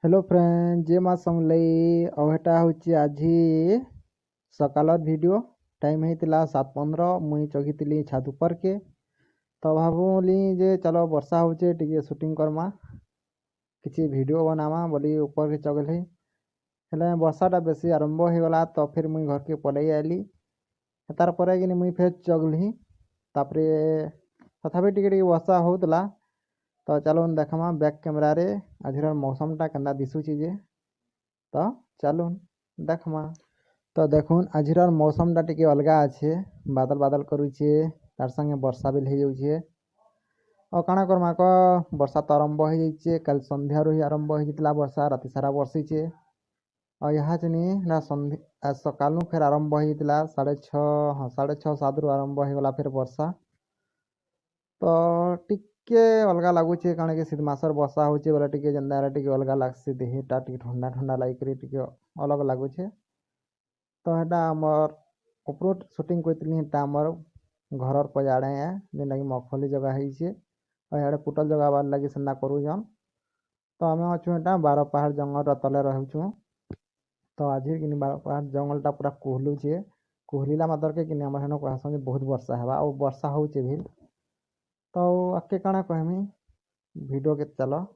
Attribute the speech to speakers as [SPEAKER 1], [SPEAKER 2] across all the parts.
[SPEAKER 1] Hello friend जे मा समलई अवटा होची आजी सकालर वीडियो टाइम हेतिला 7:15 मुई चगितली छात ऊपर के तो भाबुली जे चलो वर्षा होचे टिके शूटिंग करमा किछि वीडियो बनामा बोली ऊपर के चगले हेले वर्षाटा बेसी आरंभ हो गला तो फिर मुई घर के पलई आइली तार परे कि मुई फिर चगली तापरे तथापि टिके टिके वर्षा होतला तो चलून देखमा बैक कैमरा रे आजिर मौसमटा केंदा दिसुची जे तो चलून देखमा तो देखुन आजिर मौसमटा टिके अलगा अच्छे बादल बादल करुचे तार संगे वर्षा भी हो जाउछे और काଣା करमा क वर्षा तो आरंभ हो जाइए कल संध्या ही आरंभ हो जाता वर्षा राति सारा बर्षीचे और यहाँ चनी ना संध्या सकालू फिर आरंभ हो जाता 6:30 हाँ 6:30 7 रु आरंभ हो गला फिर वर्षा तो टिके अलगा लगुचे कारण कि शीत मासर वर्षा होचे बोले टिके जेंदा टिके अलगा लागसी देहटा टिके ठंडा ठंडा लागिक टिके अलग लगुचे तो हेटा आमर उपरोट शूटिंग करतली हेटा आमर घर पजाड़े है जेनटा कि मगफली जगह है और यहाँ पुटल जगह बार लगी सेना करूछन तो आम अच्छु हेटा 12 पहाड़ जंगल तले रहूँ तो आज कि 12 पहाड़ जंगलटा पूरा कोहलुचे कोहलिला मातर के कि आम हेन कहसन बहुत वर्षा है और वर्षा होचे भी तो आके काଣା कहमी वीडियो के चलो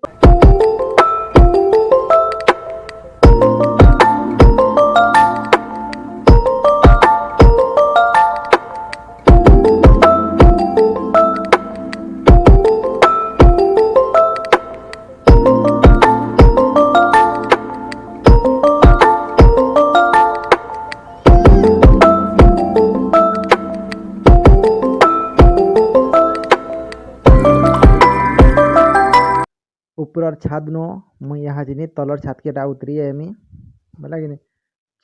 [SPEAKER 1] ऊपर छाद नो मुई यहाँ जिनी तलर छाद के उतरी एमी बोला कि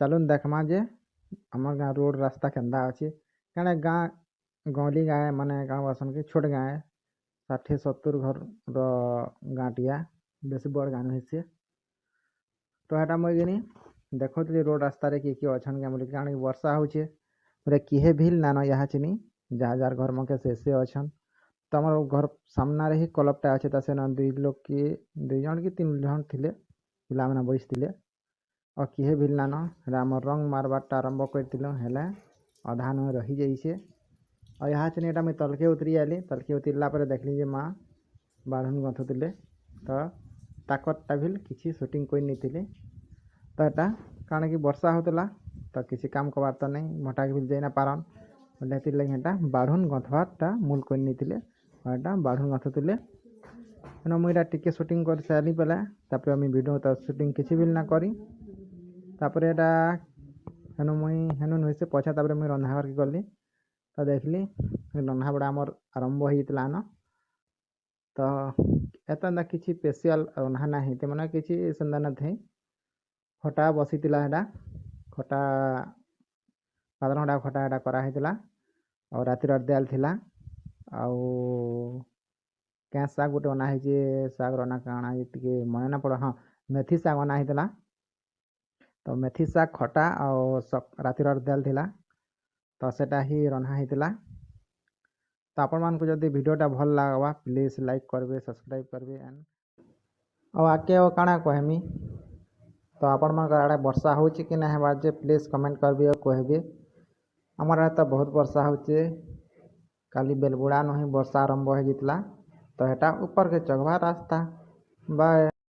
[SPEAKER 1] चलून देखमा जे आम गाँ रोड रास्ता केंदा अच्छे क्या गाँ गौली गाँव माने गाँव बसन के छोट गाँव 60-70 घर गाँटिया बेसी बड़ गाँ नुहे तो हेटा मुई गनी देखुली रोड रास्ता रे किए अच्छन क्या बोले कारण वर्षा होचे बोले किए भील नान यहाँ चिनी जार जार घर मके से अच्छन तो आम घर सामना ही क्लबटा अच्छे से दुई लोग कि 2 जन कि 3 जन थे पिला मैंने बसते और किए भी नान आम रंग मारबारटा आरंभ करूँ हेले अधा नु रही जाइए और यहाँ चीनी मुझे तलके उतरी आली तलके उतरला देखली जे माँ बाढ़न गथुले तो ताकतटा भी किसी शूटिंग कर नहीं तो यहाँ कारण कि वर्षा होता तो किसी काम कबार तो नहीं मोटा भी जाना पारन बोले लगे हेटा बाढ़न गथवारटा मूल कर नहीं और बाढ़न गथुले मुझे टिके शूटिंग कर सारी पहले तापर मुझे वीडियो तो शूटिंग किसी भी ना करी तापर एटा हेनु मुई हेनु नुहे से पछा तापर मुई रंधा घर के गली तो देखली रंधा बड़ा आमर आरंभ हो जाता न तो एतना किसी स्पेशल रंधा ना होते मैंने किसी सेंदा न थे खटा बसी हेटा खटा 15 घंटा खटा हेटा कराही और रातिर अर्धेल थिला आउ क्या शाग गोटे अना है शाग रना काଣା टे मन ना पड़ हाँ मेथी शाग अना होता तो मेथी शाग खटा और रातिर अर्धेल थिला तो सेटा ही रना होता तो आपण मानक जदि वीडियोटा भल लगवा प्लीज लाइक करबे सब्सक्राइब करबे एंड और आके काଣା कहमी तो आपण मान आड़े वर्षा होची कि ना हेबार जे प्लीज कमेंट करबे और कहबे आमर आड़े तो बहुत वर्षा होचे काली बेलबुड़ा नु ही वर्षा आरंभ हो जाता तो हेटा ऊपर के चढ़वा रास्ता बाय।